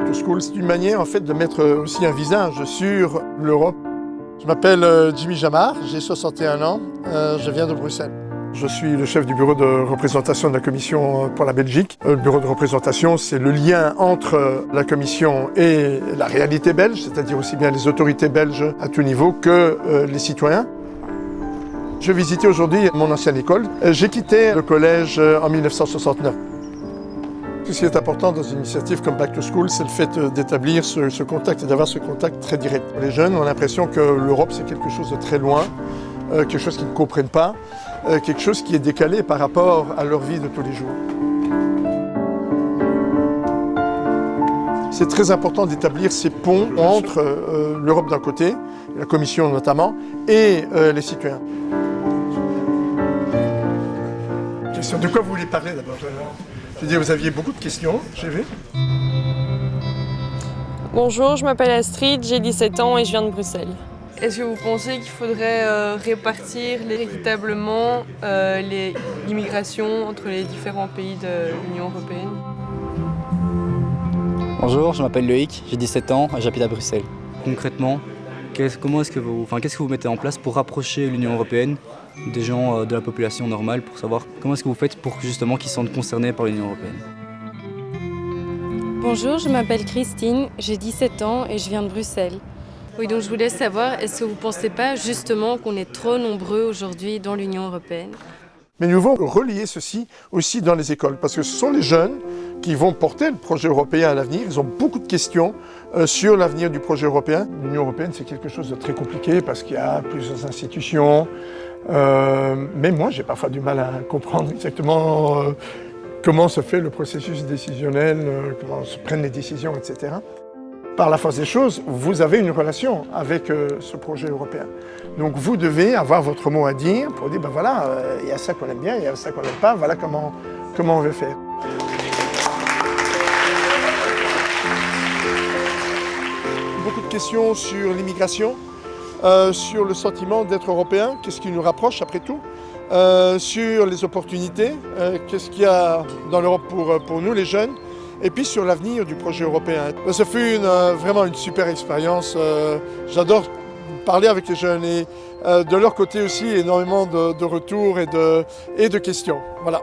to School, c'est une manière en fait de mettre aussi un visage sur l'Europe. Je m'appelle Jimmy Jamar, j'ai 61 ans, je viens de Bruxelles. Je suis le chef du bureau de représentation de la Commission pour la Belgique. Le bureau de représentation, c'est le lien entre la Commission et la réalité belge, c'est-à-dire aussi bien les autorités belges à tout niveau que les citoyens. Je visitais aujourd'hui mon ancienne école. J'ai quitté le collège en 1969. Ce qui est important dans une initiative comme Back to School, c'est le fait d'établir ce contact et d'avoir ce contact très direct. Les jeunes ont l'impression que l'Europe, c'est quelque chose de très loin, quelque chose qu'ils ne comprennent pas, quelque chose qui est décalé par rapport à leur vie de tous les jours. C'est très important d'établir ces ponts entre l'Europe d'un côté, la Commission notamment, et les citoyens. De quoi vous voulez parler d'abord? Je veux dire, vous aviez beaucoup de questions, j'ai vu. Bonjour, je m'appelle Astrid, j'ai 17 ans et je viens de Bruxelles. Est-ce que vous pensez qu'il faudrait répartir équitablement l'immigration entre les différents pays de l'Union européenne? Bonjour, je m'appelle Loïc, j'ai 17 ans et j'habite à Bruxelles. Concrètement, qu'est-ce que vous mettez en place pour rapprocher l'Union européenne des gens de la population normale, pour savoir comment est-ce que vous faites pour justement qu'ils se sentent concernés par l'Union européenne? Bonjour, je m'appelle Christine, j'ai 17 ans et je viens de Bruxelles. Oui, donc je voulais savoir, est-ce que vous ne pensez pas justement qu'on est trop nombreux aujourd'hui dans l'Union européenne? Mais nous devons relier ceci aussi dans les écoles, parce que ce sont les jeunes qui vont porter le projet européen à l'avenir. Ils ont beaucoup de questions sur l'avenir du projet européen. L'Union européenne, c'est quelque chose de très compliqué parce qu'il y a plusieurs institutions. Mais moi, j'ai parfois du mal à comprendre exactement comment se fait le processus décisionnel, comment se prennent les décisions, etc. Par la force des choses, vous avez une relation avec ce projet européen. Donc vous devez avoir votre mot à dire pour dire, ben voilà, il y a ça qu'on aime bien, il y a ça qu'on n'aime pas, voilà comment on veut faire. Beaucoup de questions sur l'immigration, sur le sentiment d'être européen, qu'est-ce qui nous rapproche après tout, sur les opportunités, qu'est-ce qu'il y a dans l'Europe pour nous les jeunes, et puis sur l'avenir du projet européen. Ça fut vraiment une super expérience. J'adore parler avec les jeunes et de leur côté aussi énormément de retours et de questions. Voilà.